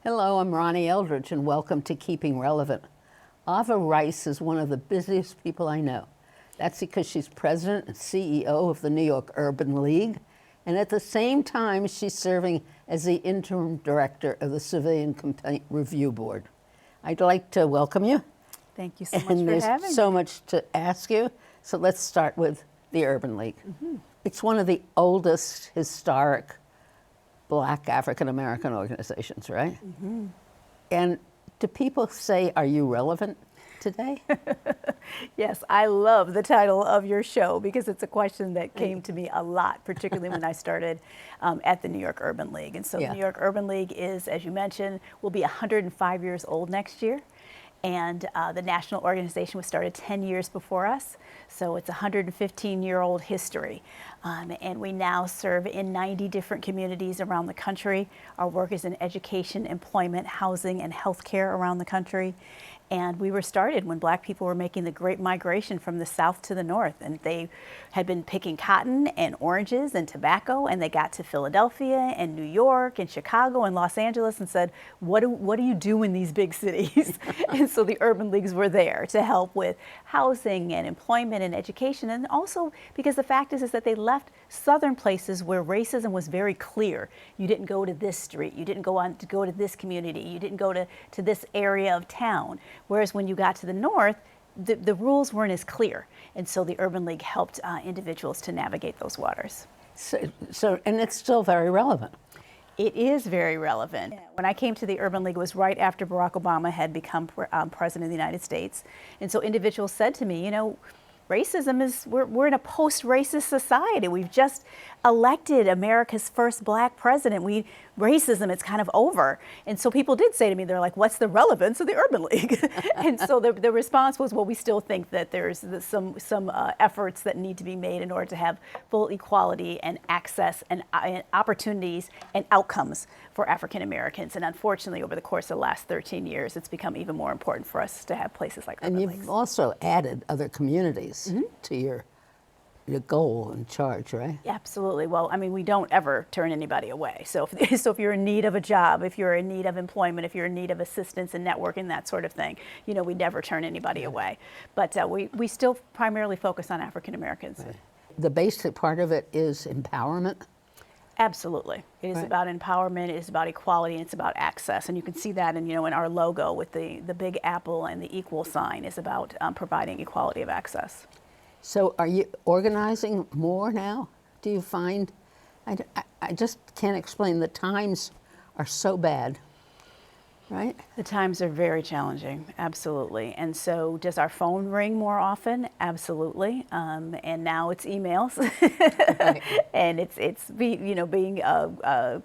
Hello, I'm Ronnie Eldridge, and welcome to Keeping Relevant. Arva Rice is one of the busiest people I know. That's because she's president and CEO of the New York Urban League, and at the same time, she's serving as the interim director of the Civilian Complaint Review Board. I'd like to welcome you. Thank you so much for having me. And there's so much to ask you, so let's start with the Urban League. It's one of the oldest historic Black African-American organizations, right? And do people say, are you relevant today? Yes, I love the title of your show because it's a question that came to me a lot, particularly when I started at the New York Urban League. And so the New York Urban League is, as you mentioned, will be 105 years old next year. And the national organization was started 10 years before us. So it's a 115-year-old history. And we now serve in 90 different communities around the country. Our work is in education, employment, housing, and healthcare around the country. And we were started when Black people were making the great migration from the South to the North. And they had been picking cotton and oranges and tobacco, and they got to Philadelphia and New York and Chicago and Los Angeles and said, what do you do in these big cities? And so the urban leagues were there to help with housing and employment and education. And also because the fact is that they left southern places where racism was very clear. You didn't go to this street, you didn't go to this community, you didn't go to this area of town. Whereas when you got to the North, the rules weren't as clear. And so the Urban League helped individuals to navigate those waters. And it's still very relevant. It is very relevant. When I came to the Urban League, it was right after Barack Obama had become president of the United States. And so individuals said to me, you know, racism is, we're in a post-racist society. We've just elected America's first Black president. Racism, it's kind of over. And so people did say to me, they're like, what's the relevance of the Urban League? And so the response was, well, we still think that there's some efforts that need to be made in order to have full equality and access and opportunities and outcomes for African Americans. And unfortunately, over the course of the last 13 years, it's become even more important for us to have places like Urban Leagues. And you've also added other communities to your goal and charge, right? Absolutely. Well, I mean, we don't ever turn anybody away. So if you're in need of a job, if you're in need of employment, if you're in need of assistance and networking, that sort of thing, you know, we never turn anybody away. But we still primarily focus on African Americans. Right. The basic part of it is empowerment. Absolutely. It is about empowerment, it is about equality, and it's about access. And you can see that in our logo with the big apple and the equal sign is about providing equality of access. So are you organizing more now? Do you find, I just can't explain, the times are so bad, right? The times are very challenging, absolutely. And so does our phone ring more often? Absolutely. And now it's emails. And it's being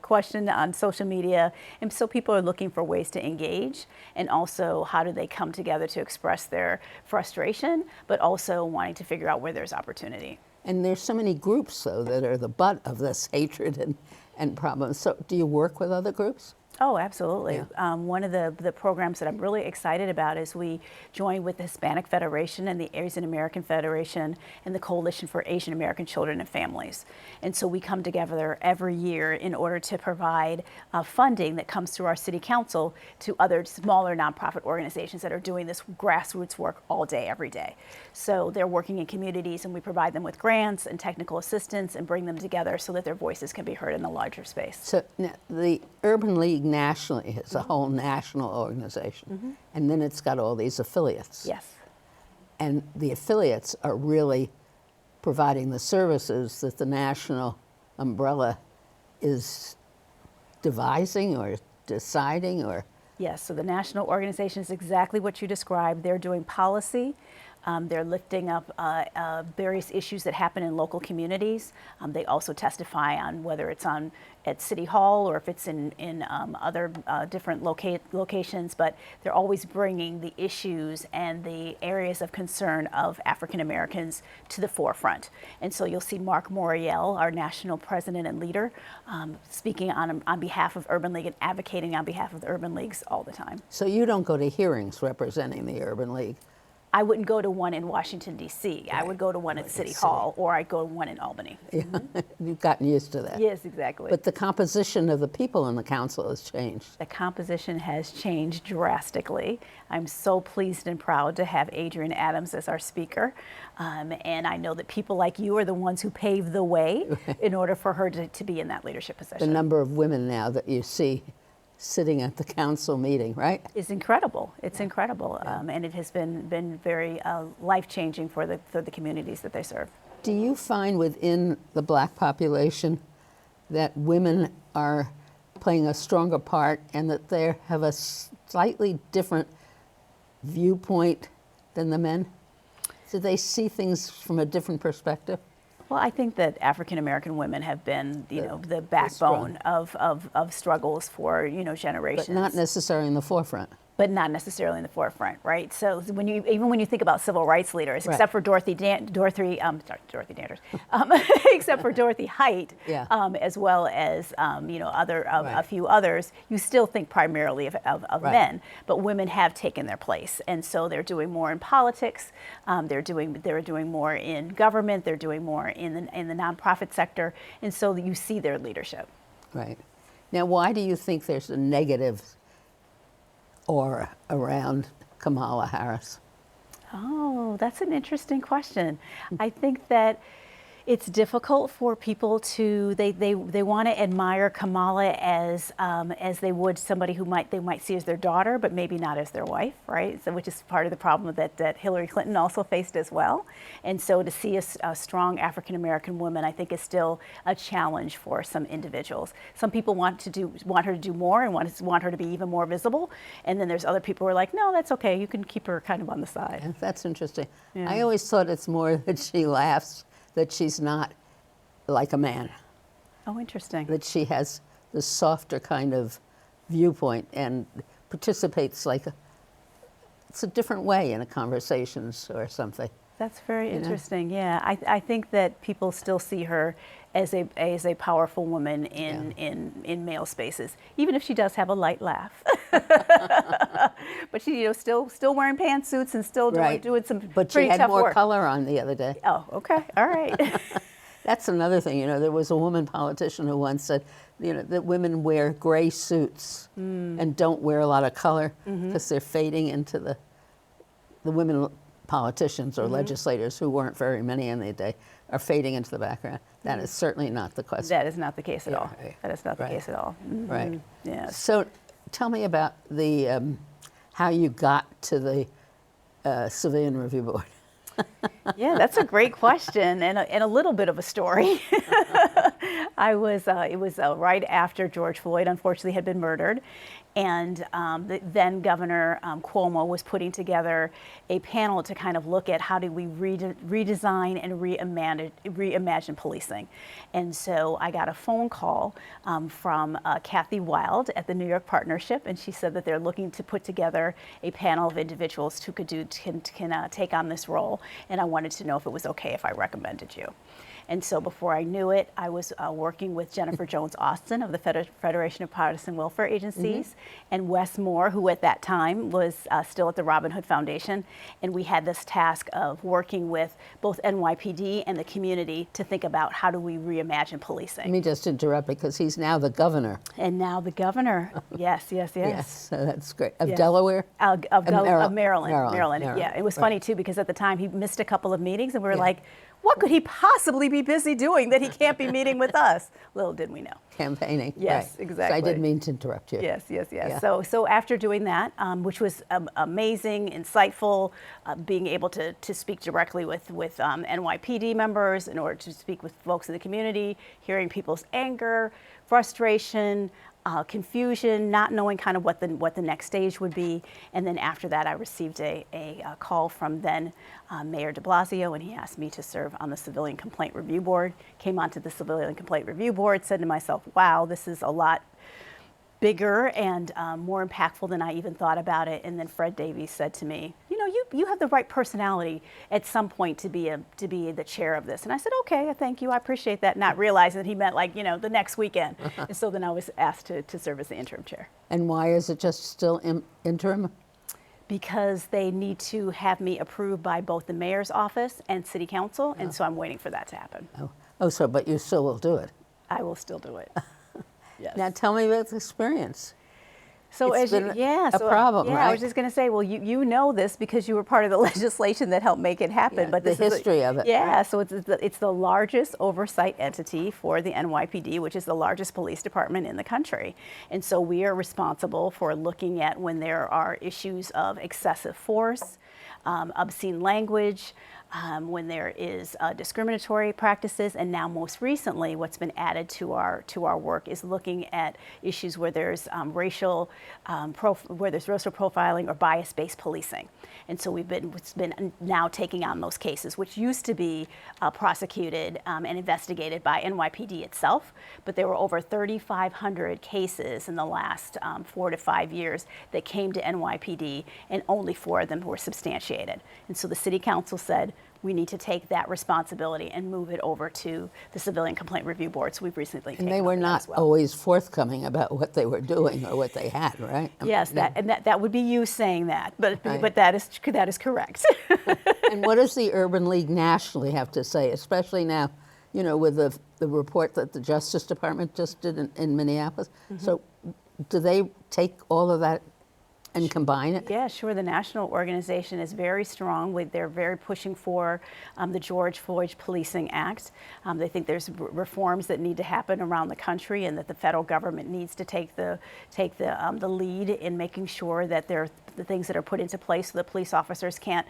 questioned on social media. And so people are looking for ways to engage, and also how do they come together to express their frustration, but also wanting to figure out where there's opportunity. And there's so many groups, though, that are the butt of this hatred and problems. So do you work with other groups? Oh, absolutely. Yeah. One of the programs that I'm really excited about is we join with the Hispanic Federation and the Asian American Federation and the Coalition for Asian American Children and Families. And so we come together every year in order to provide funding that comes through our city council to other smaller nonprofit organizations that are doing this grassroots work all day, every day. So they're working in communities, and we provide them with grants and technical assistance and bring them together so that their voices can be heard in the larger space. So now, the Urban League nationally is a whole national organization, and then it's got all these affiliates. Yes. And the affiliates are really providing the services that the national umbrella is devising or deciding, or? Yes, so the national organization is exactly what you described. They're doing policy. They're lifting up various issues that happen in local communities. They also testify on whether it's at City Hall or if it's in other different locations, but they're always bringing the issues and the areas of concern of African Americans to the forefront. And so you'll see Mark Moriel, our national president and leader, speaking on behalf of Urban League and advocating on behalf of the Urban Leagues all the time. So you don't go to hearings representing the Urban League? I wouldn't go to one in Washington, D.C. Right. I would go to one at Like City a city. Hall, or I'd go to one in Albany. Yeah. You've gotten used to that. Yes, exactly. But the composition of the people in the council has changed. The composition has changed drastically. I'm so pleased and proud to have Adrienne Adams as our speaker. And I know that people like you are the ones who paved the way in order for her to be in that leadership position. The number of women now that you see sitting at the council meeting, right? It's incredible. It's incredible. And it has been very life-changing for the communities that they serve. Do you find within the black population that women are playing a stronger part and that they have a slightly different viewpoint than the men? Do they see things from a different perspective? Well, I think that African American women have been, the backbone of struggles for, generations. But not necessarily in the forefront. But not necessarily in the forefront, right? So even when you think about civil rights leaders, Right. except for Dorothy Danders, except for Dorothy Height, Yeah. as well as Right. a few others, you still think primarily of Right. men. But women have taken their place, and so they're doing more in politics. They're doing more in government. They're doing more in the nonprofit sector, and so you see their leadership. Right. Now, why do you think there's a negative aura around Kamala Harris? Oh, that's an interesting question. I think that it's difficult for people to they want to admire Kamala as they would somebody who they might see as their daughter, but maybe not as their wife, right? So, which is part of the problem that Hillary Clinton also faced as well. And so to see a strong African American woman, I think, is still a challenge for some individuals. Some people want her to do more and want her to be even more visible. And then there's other people who are like, no, that's okay. You can keep her kind of on the side. Yeah, that's interesting. Yeah. I always thought it's more that she laughs, that she's not like a man, Oh, interesting. that she has this softer kind of viewpoint and participates it's a different way in a conversations or something. That's very You know? interesting. Yeah, I think that people still see her as a powerful woman in male spaces, even if she does have a light laugh. But she, still wearing pantsuits and still doing some But she pretty had tough more work. color on the other day. Oh, okay, all right. That's another thing. There was a woman politician who once said, that women wear gray suits and don't wear a lot of color because they're fading into the women politicians or legislators, who weren't very many in the day, are fading into the background. That is certainly not the question. That is not the case at all. Right. That is not the Right. case at all. Mhm. Right. Yes. So tell me about the how you got to the Civilian Review Board. Yeah, that's a great question and a little bit of a story. It was right after George Floyd, unfortunately, had been murdered. And the then Governor Cuomo was putting together a panel to kind of look at how do we redesign and reimagine policing. And so I got a phone call from Kathy Wild at the New York Partnership, and she said that they're looking to put together a panel of individuals who can take on this role, and I wanted to know if it was okay if I recommended you. And so before I knew it, I was working with Jennifer Jones Austin of the Federation of Partisan Welfare Agencies, and Wes Moore, who at that time was still at the Robin Hood Foundation. And we had this task of working with both NYPD and the community to think about how do we reimagine policing. Let me just interrupt because he's now the governor. And now the governor, yes. Yes, so that's great. Of Yes. Delaware? Of Maryland. Maryland. Yeah, it was Right. funny too because at the time he missed a couple of meetings and we were like, what could he possibly be busy doing that he can't be meeting with us? Little did we know. Campaigning. Yes, right. exactly. So I didn't mean to interrupt you. Yes. Yeah. So after doing that, which was amazing, insightful, being able to speak directly with NYPD members in order to speak with folks in the community, hearing people's anger, frustration, confusion, not knowing kind of what the next stage would be. And then after that, I received a call from then Mayor de Blasio, and he asked me to serve on the Civilian Complaint Review Board. Came onto the Civilian Complaint Review Board, said to myself, wow, this is a lot bigger and more impactful than I even thought about it. And then Fred Davies said to me, you have the right personality at some point to be the chair of this. And I said, okay, thank you, I appreciate that, not realizing that he meant the next weekend. And so then I was asked to serve as the interim chair. And why is it just still interim? because they need to have me approved by both the mayor's office and city council, and so I'm waiting for that to happen. But you still will do it. I will still do it. Yes. Now tell me about the experience. So It's been a problem, yeah, right? I was just going to say, well, you know this because you were part of the legislation that helped make it happen. Yeah, but the this history of it. Yeah, right? so it's the largest oversight entity for the NYPD, which is the largest police department in the country. And so we are responsible for looking at when there are issues of excessive force, obscene language, when there is discriminatory practices, and now most recently, what's been added to our work is looking at issues where there's racial profiling or bias-based policing. And so it's been now taking on those cases, which used to be prosecuted and investigated by NYPD itself, but there were over 3,500 cases in the last 4 to 5 years that came to NYPD, and only 4 of them were substantiated. And so the city council said, we need to take that responsibility and move it over to the Civilian Complaint Review Board. So we've recently taken And they were on that not as well. always forthcoming about what they were doing or what they had, right? Yes, that would be you saying that, but Right. but that is correct. And what does the Urban League nationally have to say, especially now, with the report that the Justice Department just did in Minneapolis? Mm-hmm. So do they take all of that and combine it? Yeah, sure. The national organization is very strong. They're very pushing for the George Floyd Policing Act. They think there's reforms that need to happen around the country, and that the federal government needs to take the lead in making sure that the things that are put into place so that police officers can't,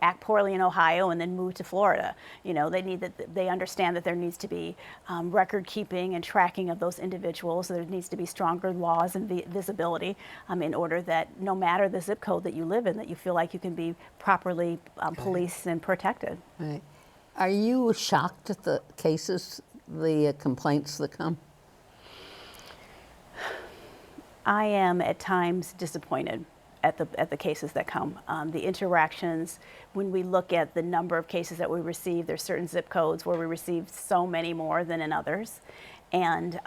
act poorly in Ohio and then move to Florida. They understand that there needs to be record keeping and tracking of those individuals. There needs to be stronger laws and visibility in order that no matter the zip code that you live in, that you feel like you can be properly policed and protected. Right. Are you shocked at the cases, the complaints that come? I am at times disappointed at the cases that come. The interactions, when we look at the number of cases that we receive, there's certain zip codes where we receive so many more than in others. And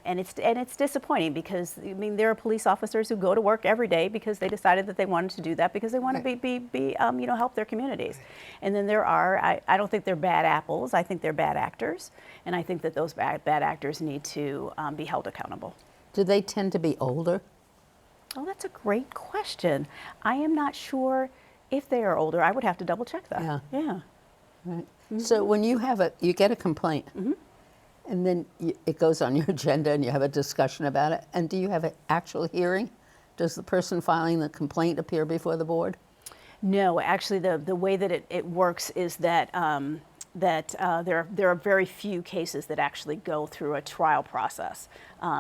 it's disappointing because there are police officers who go to work every day because they decided that they wanted to do that because they want to help their communities. And then there are I don't think they're bad apples. I think they're bad actors, and I think that those bad actors need to be held accountable. Do they tend to be older? Oh, that's a great question. I am not sure if they are older. I would have to double check that. Yeah. Right. Mm-hmm. So when you get a complaint. Mm-hmm. And then it goes on your agenda and you have a discussion about it. And do you have an actual hearing? Does the person filing the complaint appear before the board? No, actually the way that it works is that there are very few cases that actually go through a trial process.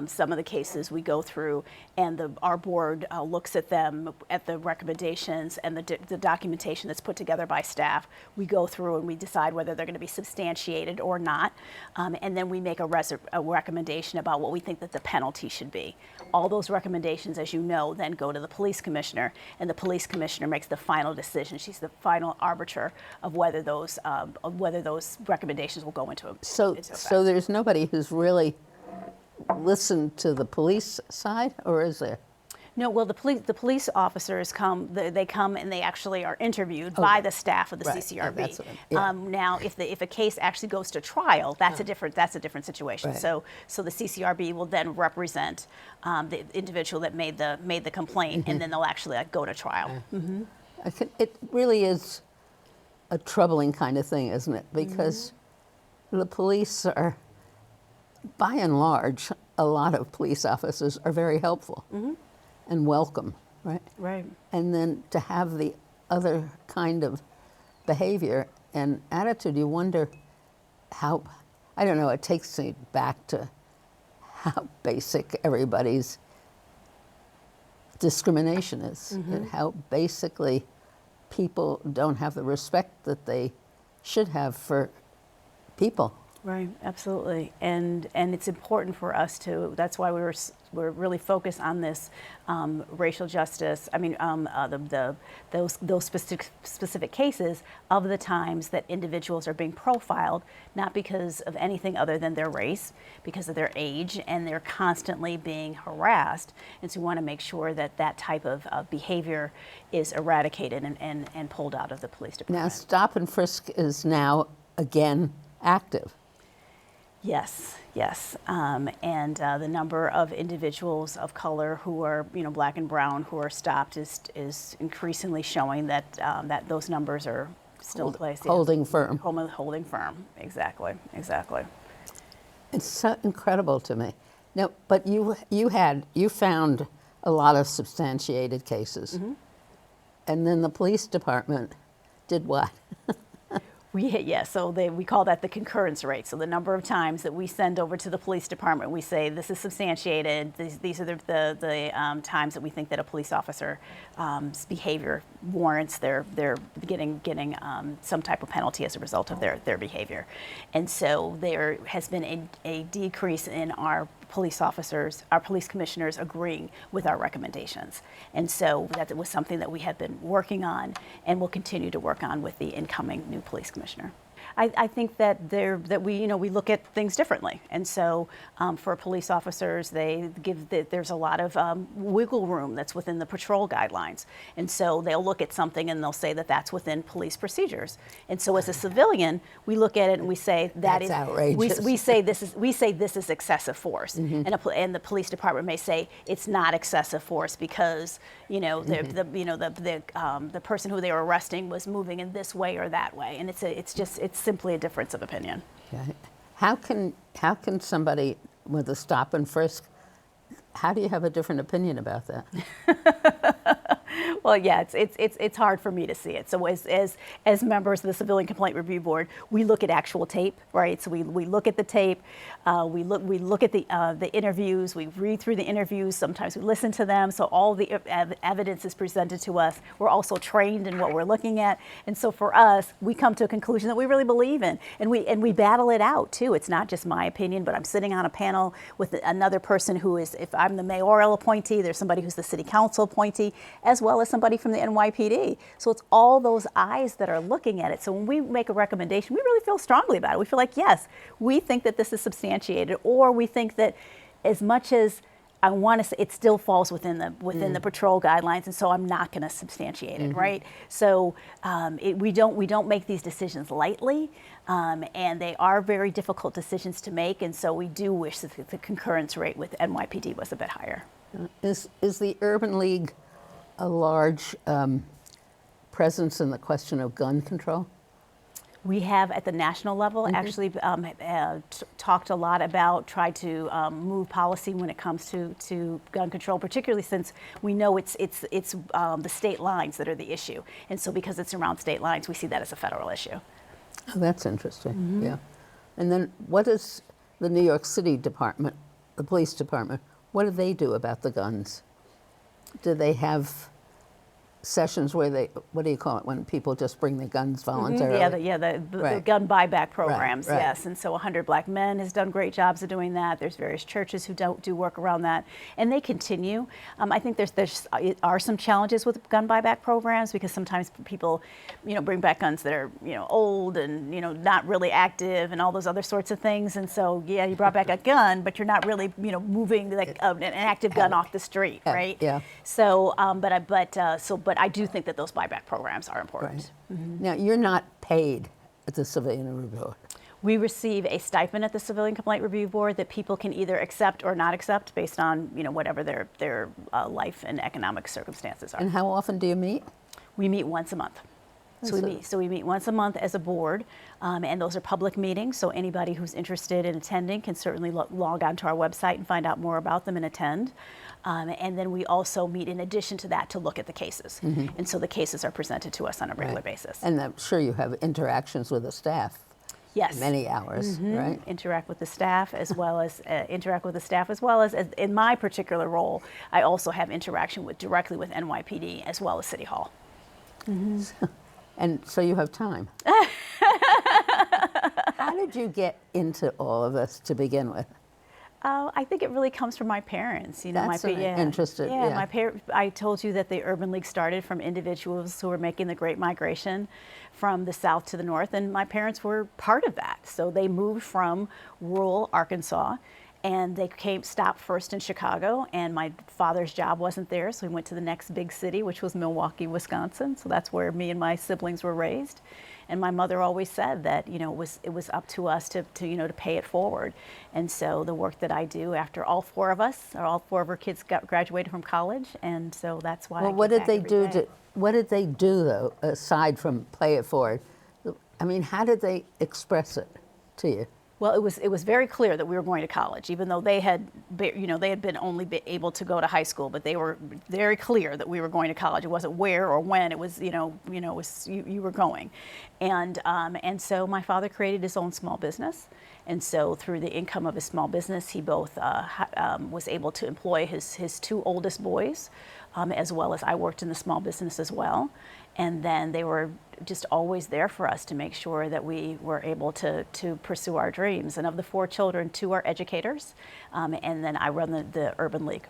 Some of the cases we go through, and our board looks at them, at the recommendations and the documentation that's put together by staff. We go through and we decide whether they're going to be substantiated or not, and then we make a recommendation about what we think that the penalty should be. All those recommendations, as you know, then go to the police commissioner, and the police commissioner makes the final decision. She's the final arbiter of whether those recommendations will go into effect. So there's nobody who's really listened to the police side, or is there? No, well, the police officers come. They come and they actually are interviewed by the staff of the CCRB. Now, if a case actually goes to trial, that's a different situation. Right. So the CCRB will then represent the individual that made the complaint, and then they'll actually go to trial. Mm-hmm. It really is a troubling kind of thing, isn't it? Because the police are, by and large, a lot of police officers are very helpful and welcome, right? Right. And then to have the other kind of behavior and attitude, you wonder how, I don't know, it takes me back to how basic everybody's discrimination is, and how basically people don't have the respect that they should have for people. Right, absolutely, and it's important for us to. That's why we're really focused on this racial justice. I mean, those specific cases of the times that individuals are being profiled, not because of anything other than their race, because of their age, and they're constantly being harassed. And so we want to make sure that that type of behavior is eradicated and pulled out of the police department. Now, stop and frisk is now again active. Yes, yes, and the number of individuals of color who are, black and brown, who are stopped is increasingly showing that that those numbers are still in place. Holding firm. Holding firm, exactly. It's so incredible to me. Now, but you found a lot of substantiated cases, and then the police department did what? So we call that the concurrence rate. So the number of times that we send over to the police department, we say this is substantiated. These are the times that we think that a police officer's behavior warrants their getting some type of penalty as a result of their behavior. And so there has been a decrease in our police officers, our police commissioners agreeing with our recommendations. And so that was something that we have been working on and will continue to work on with the incoming new police commissioner. I think that we look at things differently, and so for police officers, there's a lot of wiggle room that's within the patrol guidelines, and so they'll look at something and they'll say that that's within police procedures. And so as a civilian, we look at it and we say that's outrageous. We say this is excessive force, and the police department may say it's not excessive force because the person who they were arresting was moving in this way or that way, and it's simply a difference of opinion. Okay. How can somebody with a stop and frisk, how do you have a different opinion about that? Well, yeah, it's hard for me to see it. So as members of the Civilian Complaint Review Board, we look at actual tape, right? So we look at the tape, we look at the interviews, we read through the interviews. Sometimes we listen to them. So all the evidence is presented to us. We're also trained in what we're looking at, and so for us, we come to a conclusion that we really believe in, and we battle it out too. It's not just my opinion, but I'm sitting on a panel with another person who is, if I'm the mayoral appointee, there's somebody who's the city council appointee, as well as somebody from the NYPD. So it's all those eyes that are looking at it. So when we make a recommendation, we really feel strongly about it. We feel like, yes, we think that this is substantiated, or we think that as much as I want to say, it still falls within the patrol guidelines, and so I'm not going to substantiate it, right? So we don't make these decisions lightly, and they are very difficult decisions to make, and so we do wish that the concurrence rate with NYPD was a bit higher. Is the Urban League a large presence in the question of gun control? We have at the national level actually talked a lot about, tried to move policy when it comes to gun control, particularly since we know it's the state lines that are the issue. And so because it's around state lines, we see that as a federal issue. Oh, that's interesting, yeah. And then what is the New York City department, the police department, what do they do about the guns? Do they have sessions where they, what do you call it, when people just bring their guns voluntarily? The gun buyback programs, right. yes. And so 100 Black Men has done great jobs of doing that. There's various churches who do work around that, and they continue. I think there are some challenges with gun buyback programs because sometimes people, bring back guns that are, old and, not really active and all those other sorts of things. And so, yeah, you brought back a gun, but you're not really, moving like an active gun off the street, right? Yeah. So, but I do think that those buyback programs are important. Right. Now, you're not paid at the Civilian Review Board. We receive a stipend at the Civilian Complaint Review Board that people can either accept or not accept based on, whatever their life and economic circumstances are. And how often do you meet? We meet once a month. So we meet once a month as a board, and those are public meetings, so anybody who's interested in attending can certainly log on to our website and find out more about them and attend. And then we also meet in addition to that to look at the cases. And so the cases are presented to us on a regular basis. And I'm sure you have interactions with the staff. Yes. Many hours, right? Interact with the staff as well as in my particular role, I also have interaction directly with NYPD as well as City Hall. And so you have time. How did you get into all of this to begin with? I think it really comes from my parents. You know, That's interesting. Yeah, my parents. I told you that the Urban League started from individuals who were making the Great Migration from the South to the North, and my parents were part of that. So they moved from rural Arkansas, and they stopped first in Chicago, and my father's job wasn't there, so we went to the next big city, which was Milwaukee, Wisconsin. So that's where me and my siblings were raised. And my mother always said that, you know, it was up to us to pay it forward. And so the work that I do after all four of our kids graduated from college, and so that's why. Well, what did they do though, aside from pay it forward? I mean, how did they express it to you? Well, it was very clear that we were going to college, even though they had been only able to go to high school, but they were very clear that we were going to college. It wasn't where or when. It was you were going, and so my father created his own small business, and so through the income of his small business, he both was able to employ his two oldest boys, as well as I worked in the small business as well. And then they were just always there for us to make sure that we were able to pursue our dreams. And of the four children, two are educators, and then I run the Urban League.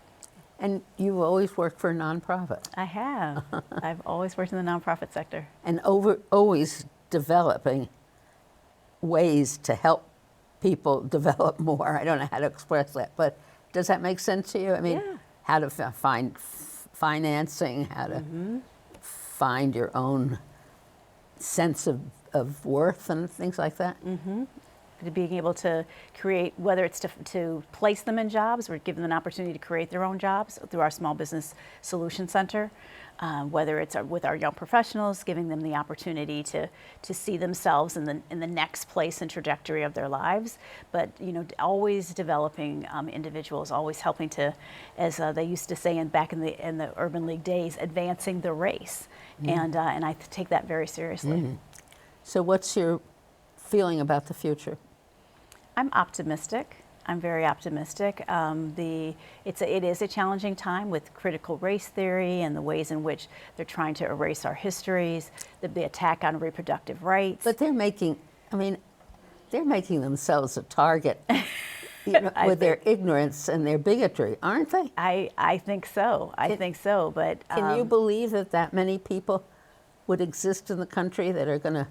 And you've always worked for a nonprofit. I have. I've always worked in the nonprofit sector. And always developing ways to help people develop more. I don't know how to express that, but does that make sense to you? I mean, Yeah. How to find financing, how to find your own sense of worth and things like that? Being able to create, whether it's to place them in jobs or give them an opportunity to create their own jobs through our Small Business Solution Center, whether it's with our young professionals, giving them the opportunity to see themselves in the next place and trajectory of their lives, but always developing individuals, always helping to, as they used to say back in the Urban League days, advancing the race, and I take that very seriously. So what's your feeling about the future? I'm optimistic. I'm very optimistic. It is a challenging time with critical race theory and the ways in which they're trying to erase our histories, the attack on reproductive rights. But they're making themselves a target with their ignorance and their bigotry, aren't they? I think so. I think so. But can you believe that many people would exist in the country that are going to...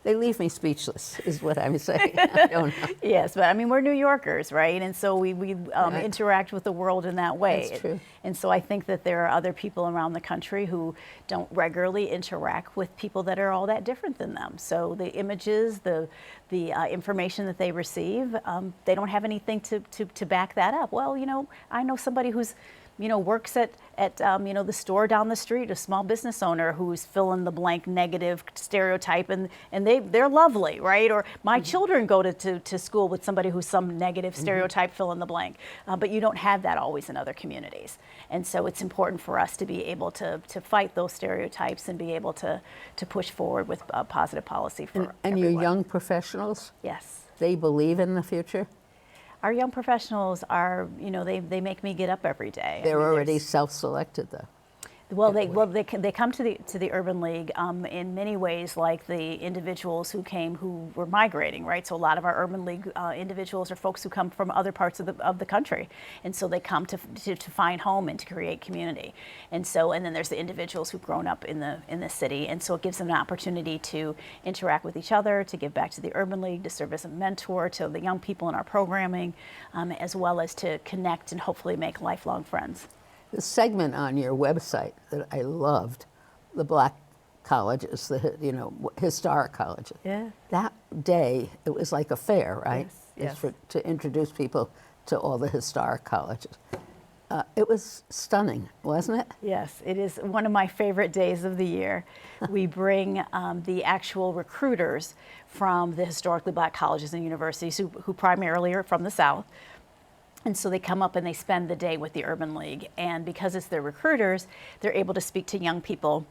They leave me speechless, is what I'm saying. I don't know. Yes, but I mean, we're New Yorkers, right? And so we Right. interact with the world in that way. That's true. And so I think that there are other people around the country who don't regularly interact with people that are all that different than them. So the images, the information that they receive, they don't have anything to back that up. Well, I know somebody who's works at the store down the street, a small business owner who's fill in the blank negative stereotype, and they're lovely, right? Or my children go to school with somebody who's some negative stereotype, fill in the blank. But you don't have that always in other communities. And so it's important for us to be able to fight those stereotypes and be able to push forward with positive policy for And everyone. your young professionals, Yes. they believe in the future? Our young professionals are, they make me get up every day. They're I mean, already self-selected, though. Well, they come to the Urban League in many ways like the individuals who were migrating, right? So a lot of our Urban League individuals are folks who come from other parts of the country, and so they come to find home and to create community. And then there's the individuals who've grown up in the city, and so it gives them an opportunity to interact with each other, to give back to the Urban League, to serve as a mentor to the young people in our programming, as well as to connect and hopefully make lifelong friends. The segment on your website that I loved, the black colleges, historic colleges. Yeah. That day, it was like a fair, right? Yes. To introduce people to all the historic colleges. It was stunning, wasn't it? Yes, it is one of my favorite days of the year. We bring the actual recruiters from the historically black colleges and universities who primarily are from the South. And so they come up and they spend the day with the Urban League. And because it's their recruiters, they're able to speak to young people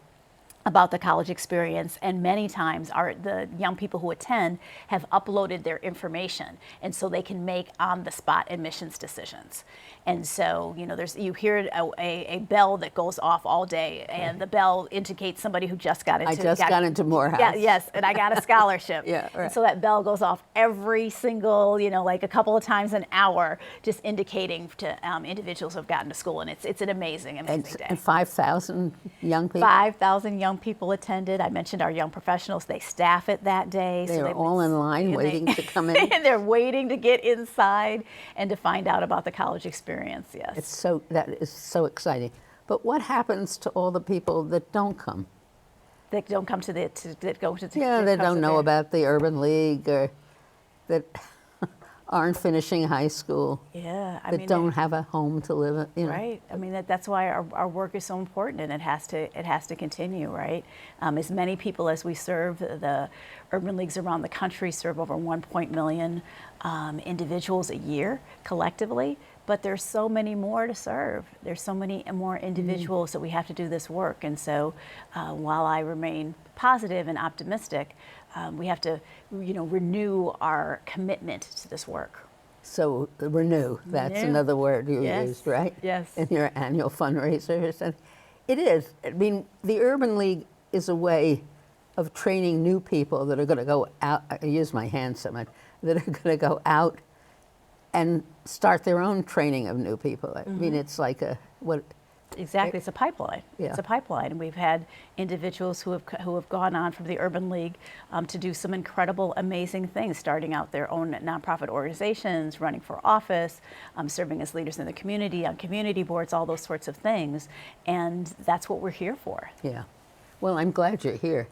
about the college experience, and many times the young people who attend have uploaded their information, and so they can make on-the-spot admissions decisions. And so, you know, you hear a bell that goes off all day, and the bell indicates somebody who just got into. I just got into Morehouse. Yeah, yes, and I got a scholarship. Yeah, right. And so that bell goes off every single, you know, like a couple of times an hour, just indicating to individuals who have gotten to school, and it's an amazing day. And 5,000 young people. 5,000 young people attended. I mentioned our young professionals. They staff it that day. They were all in line waiting to come in. And they're waiting to get inside and to find out about the college experience. Yes. That is so exciting. But what happens to all the people that don't come? That don't come to the Yeah, they don't know about the Urban League, or that aren't finishing high school. Yeah, that don't have a home to live in. You know. Right. I mean, that's why our work is so important, and it has to continue. Right. As many people as we serve, the urban leagues around the country serve over 1 million individuals a year collectively. But there's so many more to serve. There's so many more individuals that we have to do this work. And so, while I remain positive and optimistic, we have to, you know, renew our commitment to this work. So renew, that's another word you used, right? Yes. In your annual fundraisers. And it is. I mean, the Urban League is a way of training new people that are going to go out. I use my hand so much. That are going to go out and start their own training of new people. I mean, it's like what? Exactly, it's a pipeline. Yeah. It's a pipeline, and we've had individuals who have gone on from the Urban League to do some incredible, amazing things, starting out their own nonprofit organizations, running for office, serving as leaders in the community, on community boards, all those sorts of things, and that's what we're here for. Yeah. Well, I'm glad you're here.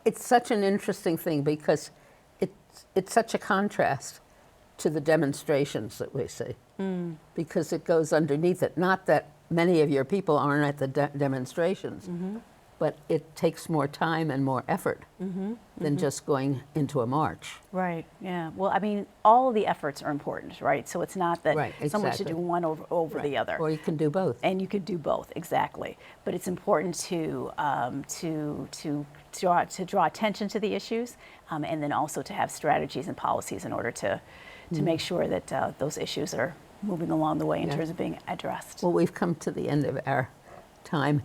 It's such an interesting thing because it's such a contrast to the demonstrations that we see, because it goes underneath it. Not that many of your people aren't at the demonstrations, but it takes more time and more effort than just going into a march. Right, yeah. Well, I mean, all of the efforts are important, right? So it's not that someone should do one over the other. Or you can do both. And you could do both, exactly. But it's important to draw attention to the issues, and then also to have strategies and policies in order to make sure that those issues are moving along the way in terms of being addressed. Well, we've come to the end of our time,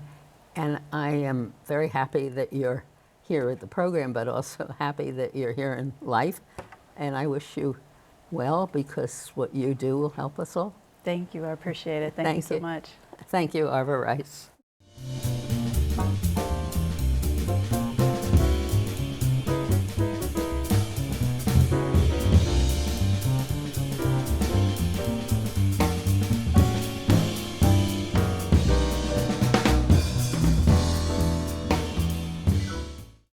and I am very happy that you're here at the program, but also happy that you're here in life. And I wish you well, because what you do will help us all. Thank you, I appreciate it. Thank you so much. Thank you, Arva Rice.